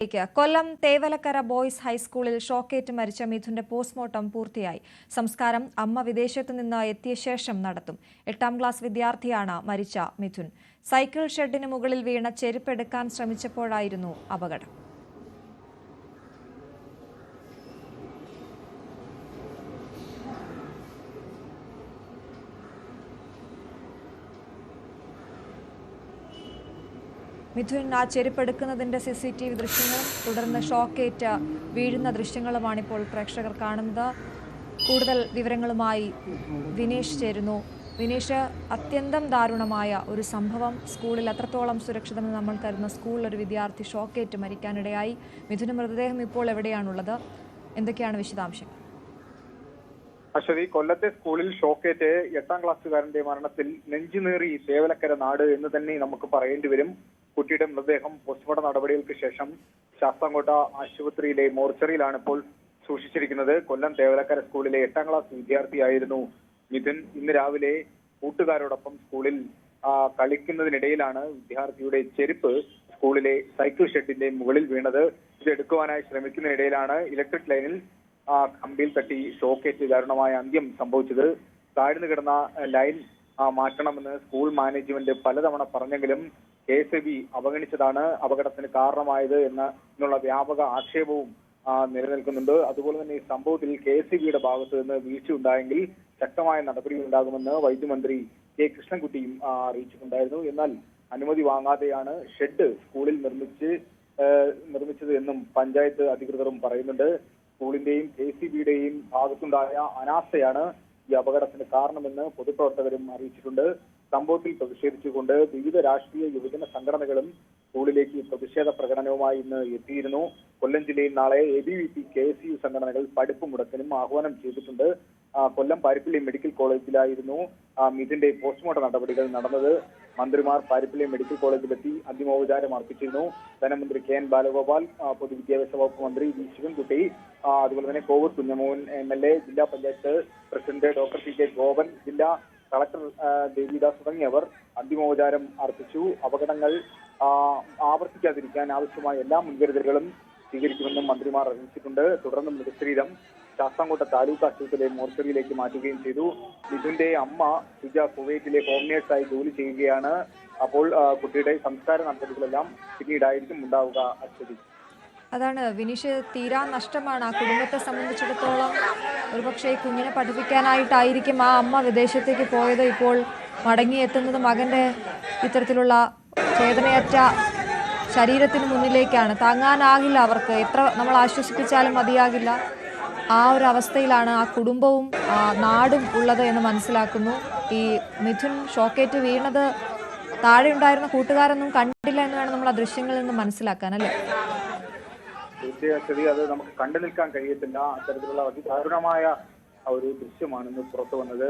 കൊല്ലം Thevalakkara boys ഹൈസ്കൂളിൽ ഷോക്കേറ്റ് മരിച്ച മിഥുന്റെ പോസ്റ്റ്മോർട്ടം പൂർത്തിയായി. സംസ്കാരം അമ്മ വിദേശത്തു നിന്ന് എത്തിയ ശേഷം നടത്തും. 8ാം ക്ലാസ് വിദ്യാർത്ഥിയാണ് മരിച്ച മിഥുൻ. സൈക്കിൾ ഷെഡിന് മുകളിൽ വീണ ചെരുപ്പെടുക്കാൻ ശ്രമിച്ചപ്പോഴായിരുന്നു അപകടം. മിഥുൻ ആ ചെരുപ്പെടുക്കുന്നതിന്റെ CCTV ദൃശ്യങ്ങളും തുടർന്ന് ഷോക്കേറ്റ് വീഴുന്ന ദൃശ്യങ്ങളുമാണിപ്പോൾ പ്രേക്ഷകർ കാണുന്നത്. കൂടുതൽ വിവരങ്ങളുമായി വിനേഷ് ചേരുന്നു. വിനേഷ്, അത്യന്തം ദാരുണമായ ഒരു സംഭവം. സ്കൂളിൽ എത്രത്തോളം സുരക്ഷിതമെന്ന് നമ്മൾ കരുതുന്ന സ്കൂളിൽ ഒരു വിദ്യാർത്ഥി ഷോക്കേറ്റ് മരിക്കാനിടയായി. മിഥുന്റെ മൃതദേഹം ഇപ്പോൾ എവിടെയാണുള്ളത്? എന്തൊക്കെയാണ് വിശദാംശങ്ങൾ? അശ്വതി, കൊല്ലത്തെ സ്കൂളിൽ ഷോക്കേറ്റ് 8ാം ക്ലാസ്സുകാരന്റെ മരണത്തിൽ നെഞ്ചുനീറി തേവലക്കര നാട് എന്ന് തന്നെ നമുക്ക് പറയേണ്ടി വരും. കുട്ടിയുടെ മൃതദേഹം പോസ്റ്റ്മോർട്ടം നടപടികൾക്ക് ശേഷം ശാസ്താംകോട്ട ആശുപത്രിയിലെ മോർച്ചറിയിലാണ് ഇപ്പോൾ സൂക്ഷിച്ചിരിക്കുന്നത്. കൊല്ലം തേവലക്കര സ്കൂളിലെ 8ാം ക്ലാസ് വിദ്യാർത്ഥിയായിരുന്നു മിഥുൻ. ഇന്ന് രാവിലെ കൂട്ടുകാരോടൊപ്പം സ്കൂളിൽ കളിക്കുന്നതിനിടയിലാണ് വിദ്യാർത്ഥിയുടെ ചെരുപ്പ് സ്കൂളിലെ സൈക്കിൾ ഷെഡിന്റെ മുകളിൽ വീണത്. ഇത് എടുക്കുവാനായി ശ്രമിക്കുന്നതിനിടയിലാണ് ഇലക്ട്രിക് ലൈനിൽ കമ്പിയിൽ തട്ടി ഷോക്കേറ്റ് ദാരുണമായ അന്ത്യം സംഭവിച്ചത്. താഴ്ന്നു കിടന്ന ലൈൻ മാറ്റണമെന്ന് സ്കൂൾ മാനേജ്മെന്റ് പലതവണ പറഞ്ഞെങ്കിലും KSEB അവഗണിച്ചതാണ് അപകടത്തിന് കാരണമായത് എന്നുള്ള വ്യാപക ആക്ഷേപവും നിലനിൽക്കുന്നുണ്ട്. അതുപോലെ തന്നെ ഈ സംഭവത്തിൽ KSEBയുടെ ഭാഗത്ത് നിന്ന് വീഴ്ചയുണ്ടായെങ്കിൽ ശക്തമായ നടപടി ഉണ്ടാകുമെന്ന് വൈദ്യമന്ത്രി K. കൃഷ്ണൻകുട്ടിയും അറിയിച്ചിട്ടുണ്ടായിരുന്നു. എന്നാൽ അനുമതി വാങ്ങാതെയാണ് ഷെഡ് സ്കൂളിൽ നിർമ്മിച്ചത് എന്നും പഞ്ചായത്ത് അധികൃതരും പറയുന്നുണ്ട്. സ്കൂളിന്റെയും KSEBയുടെയും ഭാഗത്തുണ്ടായ അനാസ്ഥയാണ് ഈ അപകടത്തിന് കാരണമെന്ന് പൊതുപ്രവർത്തകരും അറിയിച്ചിട്ടുണ്ട്. സംഭവത്തിൽ പ്രതിഷേധിച്ചുകൊണ്ട് വിവിധ രാഷ്ട്രീയ യുവജന സംഘടനകളും സ്കൂളിലേക്ക് പ്രതിഷേധ പ്രകടനവുമായി ഇന്ന് എത്തിയിരുന്നു. കൊല്ലം ജില്ലയിൽ നാളെ ABVP KSU സംഘടനകൾ പഠിപ്പ് മുടക്കിനും ആഹ്വാനം ചെയ്തിട്ടുണ്ട്. കൊല്ലം പാരിപ്പള്ളി മെഡിക്കൽ കോളേജിലായിരുന്നു മിഥുന്റെ പോസ്റ്റ്മോർട്ടം നടപടികൾ നടന്നത്. മന്ത്രിമാർ പാരിപ്പള്ളി മെഡിക്കൽ കോളേജിലെത്തി അന്തിമോപചാരം അർപ്പിച്ചിരുന്നു. ധനമന്ത്രി KN ബാലഗോപാൽ, പൊതുവിദ്യാഭ്യാസ വകുപ്പ് മന്ത്രി V. ശിവൻകുട്ടി, അതുപോലെ തന്നെ കോവൂർ കുഞ്ഞമോഹൻ MLA, ജില്ലാ panchayat president doctor CK Gopan, ജില്ലാ കളക്ടർ ദേവിദാസ് തുടങ്ങിയവർ അന്തിമോപചാരം അർപ്പിച്ചു. അപകടങ്ങൾ ആവർത്തിക്കാതിരിക്കാൻ ആവശ്യമായ എല്ലാ മുൻകരുതലുകളും സ്വീകരിക്കുമെന്നും മന്ത്രിമാർ അറിയിച്ചിട്ടുണ്ട്. തുടർന്ന് മൃതശരീരം ശാസ്താംകോട്ട താലൂക്ക് ആശുപത്രിയിലെ മോർച്ചറിയിലേക്ക് മാറ്റുകയും ചെയ്തു. മിഥുന്റെ അമ്മ സുജ കുവൈറ്റിലെ ഹോം നേഴ്സായി ജോലി ചെയ്യുകയാണ്. അപ്പോൾ കുട്ടിയുടെ സംസ്കാര നടപടികളെല്ലാം പിന്നീടായിരിക്കും ഉണ്ടാവുക. അശ്വതി, അതാണ് വിനീഷ്, തീരാ നഷ്ടമാണ് ആ കുടുംബത്തെ സംബന്ധിച്ചിടത്തോളം. ഒരുപക്ഷെ കുഞ്ഞിനെ പഠിപ്പിക്കാനായിട്ടായിരിക്കും ആ അമ്മ വിദേശത്തേക്ക് പോയത്. ഇപ്പോൾ മടങ്ങിയെത്തുന്നത് മകന്റെ ഇത്തരത്തിലുള്ള ചേതനയറ്റ ശരീരത്തിന് മുന്നിലേക്കാണ്. താങ്ങാനാകില്ല അവർക്ക്. എത്ര നമ്മൾ ആശ്വസിപ്പിച്ചാലും മതിയാകില്ല. ആ ഒരു അവസ്ഥയിലാണ് ആ കുടുംബവും നാടും ഉള്ളത് എന്ന് മനസ്സിലാക്കുന്നു. ഈ മിഥുൻ ഷോക്കേറ്റ് വീണത് താഴെ ഉണ്ടായിരുന്ന കൂട്ടുകാരൊന്നും കണ്ടില്ല എന്ന് വേണം നമ്മൾ ആ ദൃശ്യങ്ങളിൽ നിന്ന് മനസ്സിലാക്കാൻ, അല്ലേ? തീർച്ചയായും അത് നമുക്ക് കണ്ടു നിൽക്കാൻ കഴിയത്തില്ല. അത്തരത്തിലുള്ള അതിദാരുണമായ ഒരു ദൃശ്യമാണ് ഇന്ന് പുറത്തു വന്നത്.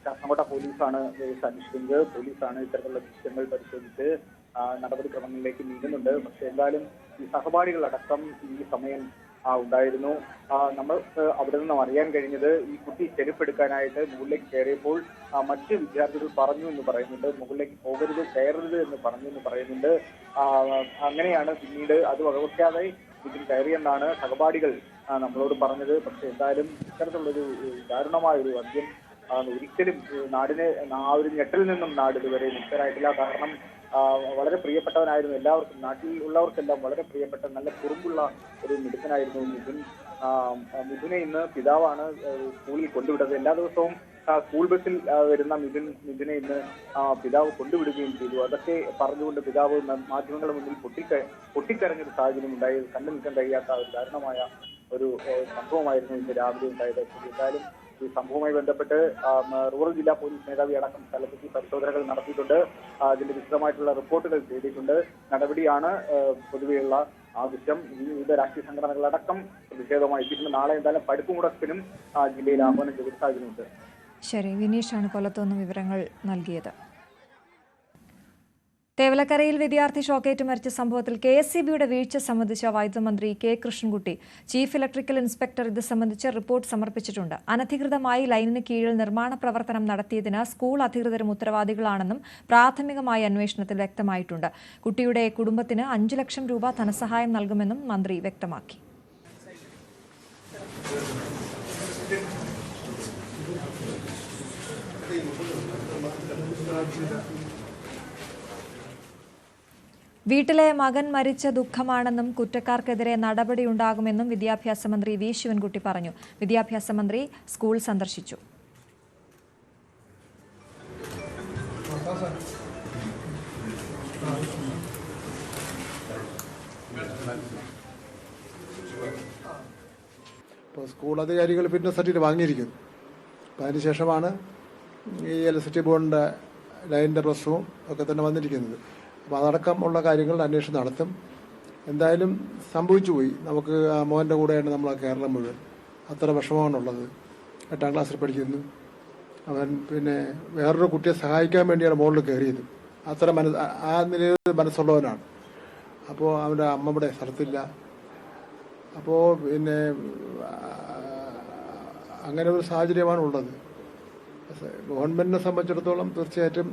ശാസ്താംകോട്ട പോലീസാണ് അന്വേഷിക്കുന്നത്. പോലീസാണ് ഇത്തരത്തിലുള്ള ദൃശ്യങ്ങൾ പരിശോധിച്ച് നടപടിക്രമങ്ങളിലേക്ക് നീങ്ങുന്നുണ്ട്. പക്ഷെ എന്തായാലും ഈ സഹപാഠികളടക്കം ഈ സമയം ഉണ്ടായിരുന്നു. നമ്മൾക്ക് അവിടെ നിന്നും അറിയാൻ കഴിഞ്ഞത് ഈ കുട്ടി ചെരുപ്പെടുക്കാനായിട്ട് മുകളിലേക്ക് കയറിയപ്പോൾ മറ്റ് വിദ്യാർത്ഥികൾ പറഞ്ഞു എന്ന് പറയുന്നുണ്ട്. മുകളിലേക്ക് പോകരുത്, കയറരുത് എന്ന് പറഞ്ഞു എന്ന് പറയുന്നുണ്ട്. അങ്ങനെയാണ് പിന്നീട് അത് വകവയ്ക്കാതെ ഇതിൽ കയറിയെന്നാണ് സഹപാഠികൾ നമ്മളോട് പറഞ്ഞത്. പക്ഷെ എന്തായാലും ഇത്തരത്തിലുള്ളൊരു ദാരുണമായൊരു അന്ത്യം ഒരിക്കലും നാടിനെ ആ ഒരു ഞെട്ടലിൽ നിന്നും നാട് ഇതുവരെ മുക്തരായിട്ടില്ല. കാരണം വളരെ പ്രിയപ്പെട്ടവനായിരുന്നു എല്ലാവർക്കും, നാട്ടിൽ ഉള്ളവർക്കെല്ലാം വളരെ പ്രിയപ്പെട്ട നല്ല കുറുമ്പുള്ള ഒരു മിടുക്കനായിരുന്നു മിഥുൻ. മിഥുനെ ഇന്ന് പിതാവാണ് സ്കൂളിൽ കൊണ്ടുവിട്ടത്. എല്ലാ ദിവസവും സ്കൂൾ ബസ്സിൽ വരുന്ന മിഥുനെ ഇന്ന് പിതാവ് കൊണ്ടുവിടുകയും ചെയ്തു. അതൊക്കെ പറഞ്ഞുകൊണ്ട് പിതാവ് മാധ്യമങ്ങളുടെ മുന്നിൽ പൊട്ടിക്കരഞ്ഞൊരു സാഹചര്യം ഉണ്ടായി. കണ്ടു നിൽക്കാൻ കഴിയാത്ത ഒരു ദാരുണമായ ഒരു സംഭവമായിരുന്നു ഇന്ന് രാവിലെ ഉണ്ടായത്. എന്തായാലും ഈ സംഭവവുമായി ബന്ധപ്പെട്ട് റൂറൽ ജില്ലാ പോലീസ് മേധാവി അടക്കം സ്ഥലത്തെത്തി പരിശോധനകൾ നടത്തിയിട്ടുണ്ട്. അതിന്റെ വിശദമായിട്ടുള്ള റിപ്പോർട്ടുകൾ ചെയ്തിട്ടുണ്ട്. നടപടിയാണ് പൊതുവെയുള്ള ആവശ്യം. ഈ വിവിധ രാഷ്ട്രീയ സംഘടനകളടക്കം പ്രതിഷേധവുമായി എത്തിയിട്ടുണ്ട്. നാളെ എന്തായാലും പഠിപ്പ് മുടക്കിനും ജില്ലയിൽ ആഹ്വാനം ചെയ്ത സാഹചര്യമുണ്ട്. ശരി, വിനീഷാണ് കൊല്ലത്തുനിന്ന് വിവരങ്ങൾ നൽകിയത്. തേവലക്കരയിൽ വിദ്യാർത്ഥി ഷോക്കേറ്റ് മരിച്ച സംഭവത്തിൽ KSEBയുടെ വീഴ്ച സംബന്ധിച്ച വൈദ്യുതി മന്ത്രി K Krishnankutty chief electrical inspector ഇത് സംബന്ധിച്ച് റിപ്പോർട്ട് സമർപ്പിച്ചിട്ടുണ്ട്. അനധികൃതമായി ലൈനിന് കീഴിൽ നിർമ്മാണ പ്രവർത്തനം നടത്തിയതിന് സ്കൂൾ അധികൃതരും ഉത്തരവാദികളാണെന്നും പ്രാഥമികമായ അന്വേഷണത്തിൽ വ്യക്തമായിട്ടുണ്ട്. കുട്ടിയുടെ കുടുംബത്തിന് 5 ലക്ഷം രൂപ ധനസഹായം നൽകുമെന്നും മന്ത്രി വ്യക്തമാക്കി. വീട്ടിലെ മകൻ മരിച്ച ദുഃഖമാണെന്നും കുറ്റക്കാർക്കെതിരെ നടപടിയുണ്ടാകുമെന്നും വിദ്യാഭ്യാസ മന്ത്രി വി ശിവൻകുട്ടി പറഞ്ഞു. വിദ്യാഭ്യാസ മന്ത്രി സ്കൂൾ സന്ദർശിച്ചു. സ്കൂൾ അധികാരികൾ ഫിറ്റ്നസ് സർട്ടിഫിക്കറ്റ് വാങ്ങിയിരിക്കുന്നു. അപ്പം അതിനുശേഷമാണ് ഈ ഇലക്ട്രിസിറ്റി ബോർഡിൻ്റെ ലൈനിൻ്റെ പ്രശ്നവും ഒക്കെ തന്നെ വന്നിരിക്കുന്നത്. അപ്പോൾ അതടക്കമുള്ള കാര്യങ്ങൾ അന്വേഷണം നടത്തും. എന്തായാലും സംഭവിച്ചു പോയി. നമുക്ക് ആ മോൻ്റെ കൂടെയാണ് നമ്മൾ കേരളം മുഴുവൻ. അത്ര വിഷമമാണുള്ളത്. 8ാം ക്ലാസ്സിൽ പഠിക്കുന്നു. അവൻ പിന്നെ വേറൊരു കുട്ടിയെ സഹായിക്കാൻ വേണ്ടിയാണ് മുകളിൽ കയറിയത്. അത്ര ആ നിലയിൽ മനസ്സുള്ളവനാണ്. അപ്പോൾ അവൻ്റെ അമ്മ ഇവിടെ സ്ഥലത്തില്ല. അപ്പോൾ പിന്നെ അങ്ങനെ ഒരു സാഹചര്യമാണ് ഉള്ളത്. ഗവൺമെൻറ്റിനെ സംബന്ധിച്ചിടത്തോളം തീർച്ചയായിട്ടും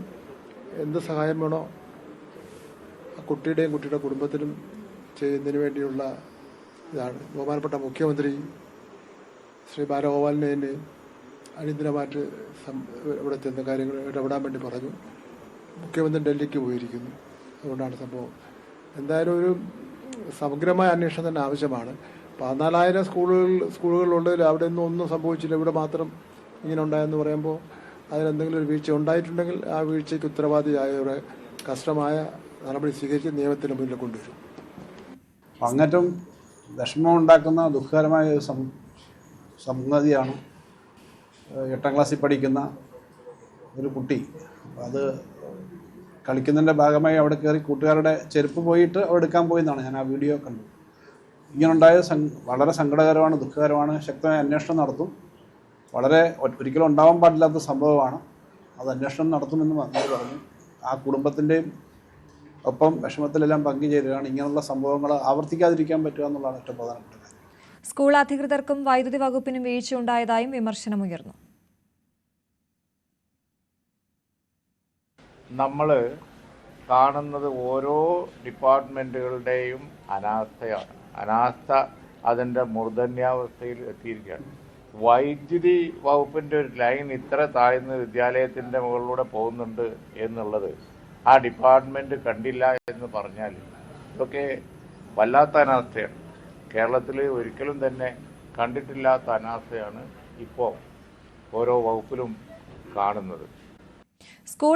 എന്ത് സഹായം വേണോ കുട്ടിയുടെയും കുട്ടിയുടെ കുടുംബത്തിനും ചെയ്യുന്നതിന് വേണ്ടിയുള്ള ഇതാണ്. ബഹുമാനപ്പെട്ട മുഖ്യമന്ത്രി ശ്രീ ബാലഗോപാലിനെ അടിയന്തരമായിട്ട് ഇവിടെ ചെന്ന കാര്യങ്ങൾ ഇടപെടാൻ വേണ്ടി പറഞ്ഞു. മുഖ്യമന്ത്രി ഡൽഹിക്ക് പോയിരിക്കുന്നു. അതുകൊണ്ടാണ് സംഭവം. എന്തായാലും ഒരു സമഗ്രമായ അന്വേഷണം തന്നെ ആവശ്യമാണ്. 14,000 സ്കൂളുകളുള്ളതിൽ അവിടെ ഒന്നും സംഭവിച്ചില്ല. ഇവിടെ മാത്രം ഇങ്ങനെ ഉണ്ടായെന്ന് പറയുമ്പോൾ അതിലെന്തെങ്കിലും ഒരു വീഴ്ച ഉണ്ടായിട്ടുണ്ടെങ്കിൽ ആ വീഴ്ചയ്ക്ക് ഉത്തരവാദിയായവരെ കഷ്ടമായ നടപടി സ്വീകരിച്ച് നിയമത്തിന് മുന്നിൽ കൊണ്ടുവരും. അങ്ങേറ്റം വിഷമമുണ്ടാക്കുന്ന ദുഃഖകരമായ ഒരു സംഗതിയാണ് 8ാം ക്ലാസ്സിൽ പഠിക്കുന്ന ഒരു കുട്ടി. അത് കളിക്കുന്നതിൻ്റെ ഭാഗമായി അവിടെ കയറി കൂട്ടുകാരുടെ ചെരുപ്പ് പോയിട്ട് അവിടെ എടുക്കാൻ പോയെന്നാണ് ഞാൻ ആ വീഡിയോ കണ്ടത്. ഇങ്ങനെയുണ്ടായ വളരെ സങ്കടകരമാണ്, ദുഃഖകരമാണ്. ശക്തമായ അന്വേഷണം നടത്തും. വളരെ ഒരിക്കലും ഉണ്ടാവാൻ പാടില്ലാത്ത സംഭവമാണ്. അത് അന്വേഷണം നടത്തുമെന്ന് മന്ത്രി പറഞ്ഞു. ആ കുടുംബത്തിൻ്റെയും ഒപ്പം വിഷമത്തിലെല്ലാം പങ്കുചേരുകയാണ്. ഇങ്ങനെയുള്ള സംഭവങ്ങൾ ആവർത്തിക്കാതിരിക്കാൻ പറ്റുക എന്നുള്ളതാണ് ഏറ്റവും പ്രധാനപ്പെട്ട കാര്യം. സ്കൂൾ അധികൃതർക്കും വൈദ്യുതി വകുപ്പിനും വീഴ്ച ഉണ്ടായതായും വിമർശനമുയർന്നു. നമ്മൾ കാണുന്നത് ഓരോ ഡിപ്പാർട്ട്മെൻറ്റുകളുടെയും അനാസ്ഥയാണ്. അനാസ്ഥ അതിൻ്റെ മൂർധന്യാവസ്ഥയിൽ എത്തിയിരിക്കുകയാണ്. വൈദ്യുതി വകുപ്പിൻ്റെ ഒരു ലൈൻ ഇത്ര താഴ്ന്ന വിദ്യാലയത്തിൻ്റെ മുകളിലൂടെ പോകുന്നുണ്ട് എന്നുള്ളത് ആ ഡിപ്പാർട്ട്മെൻറ്റ് കണ്ടില്ല എന്ന് പറഞ്ഞാൽ ഇതൊക്കെ വല്ലാത്ത അനാസ്ഥയാണ്. കേരളത്തിൽ ഒരിക്കലും തന്നെ കണ്ടിട്ടില്ലാത്ത അനാസ്ഥയാണ് ഇപ്പോൾ ഓരോ വകുപ്പിലും കാണുന്നത്.